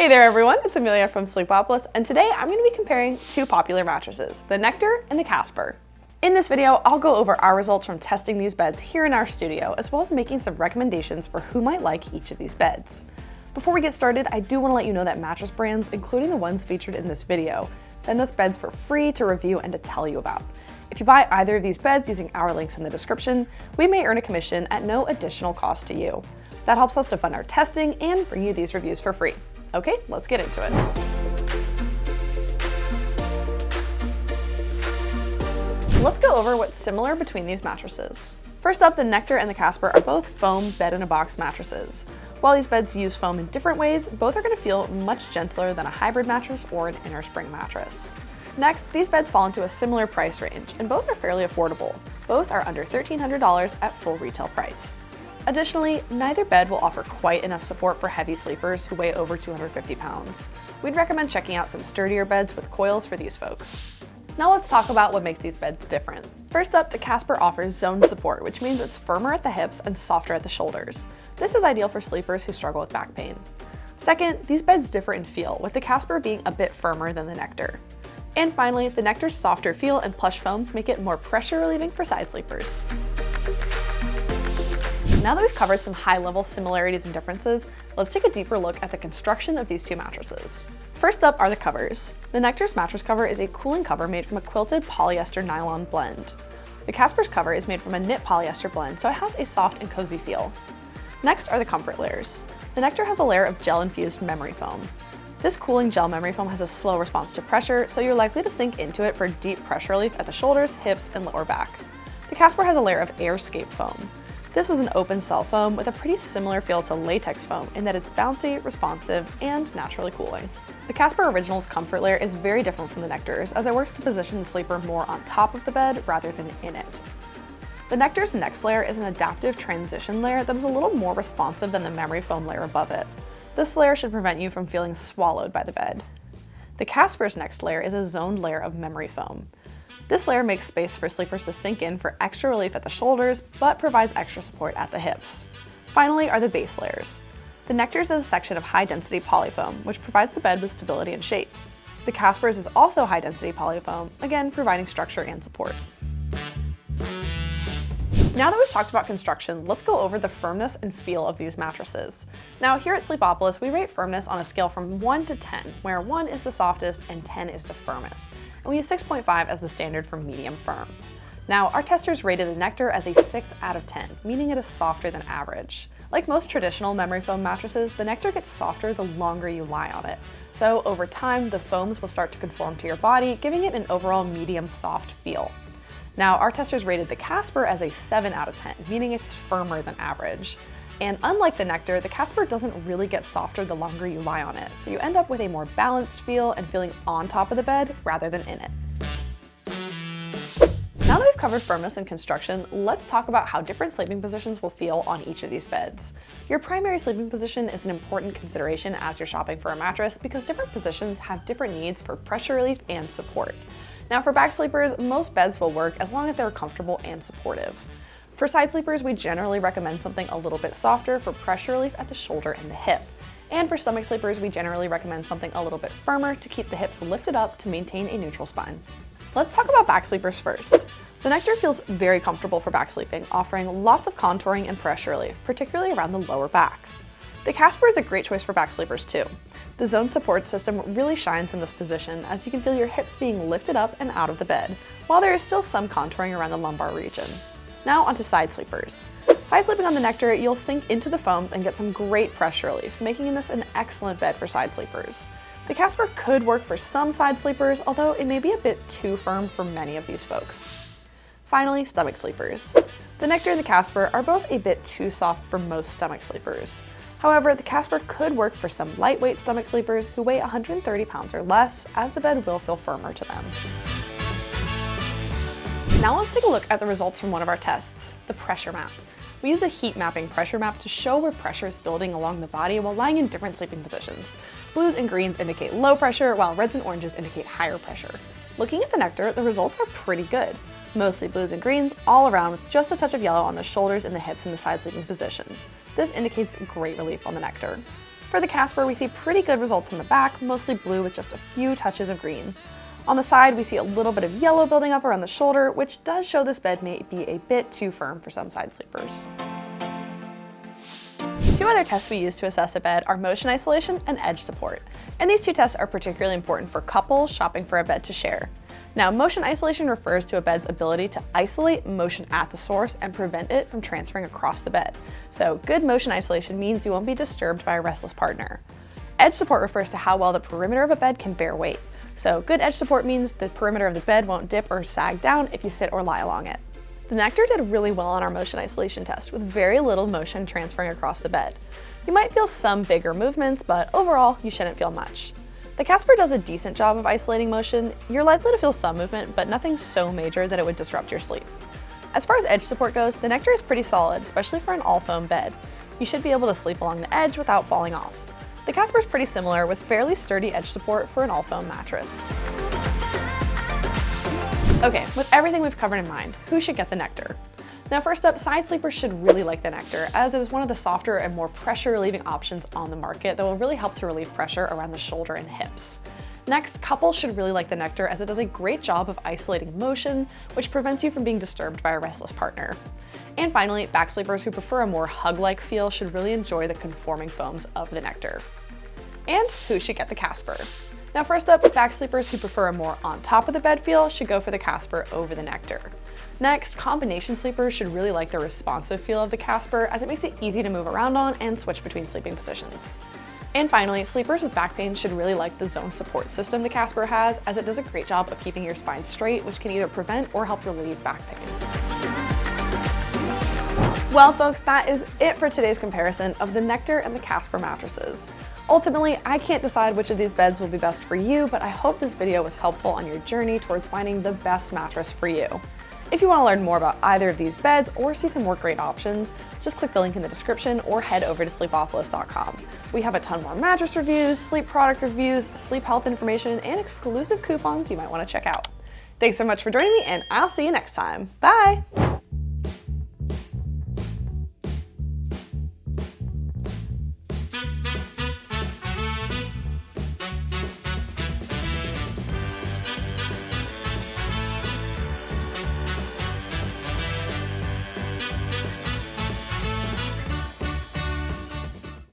Hey there everyone, it's Amelia from Sleepopolis, and today I'm going to be comparing two popular mattresses, the Nectar and the Casper. In this video, I'll go over our results from testing these beds here in our studio, as well as making some recommendations for who might like each of these beds. Before we get started, I do want to let you know that mattress brands, including the ones featured in this video, send us beds for free to review and to tell you about. If you buy either of these beds using our links in the description, we may earn a commission at no additional cost to you. That helps us to fund our testing and bring you these reviews for free. Okay, let's get into it. Let's go over what's similar between these mattresses. First up, the Nectar and the Casper are both foam bed-in-a-box mattresses. While these beds use foam in different ways, both are going to feel much gentler than a hybrid mattress or an inner spring mattress. Next, these beds fall into a similar price range, and both are fairly affordable. Both are under $1,300 at full retail price. Additionally, neither bed will offer quite enough support for heavy sleepers who weigh over 250 pounds. We'd recommend checking out some sturdier beds with coils for these folks. Now let's talk about what makes these beds different. First up, the Casper offers zone support, which means it's firmer at the hips and softer at the shoulders. This is ideal for sleepers who struggle with back pain. Second, these beds differ in feel, with the Casper being a bit firmer than the Nectar. And finally, the Nectar's softer feel and plush foams make it more pressure relieving for side sleepers. Now that we've covered some high-level similarities and differences, let's take a deeper look at the construction of these two mattresses. First up are the covers. The Nectar's mattress cover is a cooling cover made from a quilted polyester nylon blend. The Casper's cover is made from a knit polyester blend, so it has a soft and cozy feel. Next are the comfort layers. The Nectar has a layer of gel-infused memory foam. This cooling gel memory foam has a slow response to pressure, so you're likely to sink into it for deep pressure relief at the shoulders, hips, and lower back. The Casper has a layer of airscape foam. This is an open cell foam with a pretty similar feel to latex foam in that it's bouncy, responsive, and naturally cooling. The Casper Original's comfort layer is very different from the Nectar's, as it works to position the sleeper more on top of the bed rather than in it. The Nectar's next layer is an adaptive transition layer that is a little more responsive than the memory foam layer above it. This layer should prevent you from feeling swallowed by the bed. The Casper's next layer is a zoned layer of memory foam. This layer makes space for sleepers to sink in for extra relief at the shoulders, but provides extra support at the hips. Finally are the base layers. The Nectar's is a section of high-density polyfoam, which provides the bed with stability and shape. The Casper's is also high-density polyfoam, again providing structure and support. Now that we've talked about construction, let's go over the firmness and feel of these mattresses. Now here at Sleepopolis, we rate firmness on a scale from 1 to 10, where 1 is the softest and 10 is the firmest. And we use 6.5 as the standard for medium firm. Now, our testers rated the Nectar as a 6 out of 10, meaning it is softer than average. Like most traditional memory foam mattresses, the Nectar gets softer the longer you lie on it. So over time, the foams will start to conform to your body, giving it an overall medium soft feel. Now, our testers rated the Casper as a 7 out of 10, meaning it's firmer than average. And unlike the Nectar, the Casper doesn't really get softer the longer you lie on it, so you end up with a more balanced feel and feeling on top of the bed rather than in it. Now that we've covered firmness and construction, let's talk about how different sleeping positions will feel on each of these beds. Your primary sleeping position is an important consideration as you're shopping for a mattress because different positions have different needs for pressure relief and support. Now for back sleepers, most beds will work as long as they're comfortable and supportive. For side sleepers, we generally recommend something a little bit softer for pressure relief at the shoulder and the hip. And for stomach sleepers, we generally recommend something a little bit firmer to keep the hips lifted up to maintain a neutral spine. Let's talk about back sleepers first. The Nectar feels very comfortable for back sleeping, offering lots of contouring and pressure relief, particularly around the lower back. The Casper is a great choice for back sleepers too. The zone support system really shines in this position as you can feel your hips being lifted up and out of the bed, while there is still some contouring around the lumbar region. Now onto side sleepers. Side sleeping on the Nectar, you'll sink into the foams and get some great pressure relief, making this an excellent bed for side sleepers. The Casper could work for some side sleepers, although it may be a bit too firm for many of these folks. Finally, stomach sleepers. The Nectar and the Casper are both a bit too soft for most stomach sleepers. However, the Casper could work for some lightweight stomach sleepers who weigh 130 pounds or less, as the bed will feel firmer to them. Now let's take a look at the results from one of our tests, the pressure map. We use a heat mapping pressure map to show where pressure is building along the body while lying in different sleeping positions. Blues and greens indicate low pressure, while reds and oranges indicate higher pressure. Looking at the Nectar, the results are pretty good. Mostly blues and greens all around with just a touch of yellow on the shoulders and the hips in the side sleeping position. This indicates great relief on the Nectar. For the Casper, we see pretty good results in the back, mostly blue with just a few touches of green. On the side, we see a little bit of yellow building up around the shoulder, which does show this bed may be a bit too firm for some side sleepers. Two other tests we use to assess a bed are motion isolation and edge support, and these two tests are particularly important for couples shopping for a bed to share. Now, motion isolation refers to a bed's ability to isolate motion at the source and prevent it from transferring across the bed. So good motion isolation means you won't be disturbed by a restless partner. Edge support refers to how well the perimeter of a bed can bear weight. So good edge support means the perimeter of the bed won't dip or sag down if you sit or lie along it. The Nectar did really well on our motion isolation test with very little motion transferring across the bed. You might feel some bigger movements, but overall, you shouldn't feel much. The Casper does a decent job of isolating motion. You're likely to feel some movement, but nothing so major that it would disrupt your sleep. As far as edge support goes, the Nectar is pretty solid, especially for an all-foam bed. You should be able to sleep along the edge without falling off. The Casper is pretty similar with fairly sturdy edge support for an all-foam mattress. Okay, with everything we've covered in mind, who should get the Nectar? Now first up, side sleepers should really like the Nectar, as it is one of the softer and more pressure-relieving options on the market that will really help to relieve pressure around the shoulder and hips. Next, couples should really like the Nectar as it does a great job of isolating motion, which prevents you from being disturbed by a restless partner. And finally, back sleepers who prefer a more hug-like feel should really enjoy the conforming foams of the Nectar. And who should get the Casper? Now first up, back sleepers who prefer a more on top of the bed feel should go for the Casper over the Nectar. Next, combination sleepers should really like the responsive feel of the Casper as it makes it easy to move around on and switch between sleeping positions. And finally, sleepers with back pain should really like the zone support system the Casper has, as it does a great job of keeping your spine straight, which can either prevent or help relieve back pain. Well folks, that is it for today's comparison of the Nectar and the Casper mattresses. Ultimately, I can't decide which of these beds will be best for you, but I hope this video was helpful on your journey towards finding the best mattress for you. If you want to learn more about either of these beds or see some more great options, just click the link in the description or head over to Sleepopolis.com. We have a ton more mattress reviews, sleep product reviews, sleep health information, and exclusive coupons you might want to check out. Thanks so much for joining me, and I'll see you next time. Bye!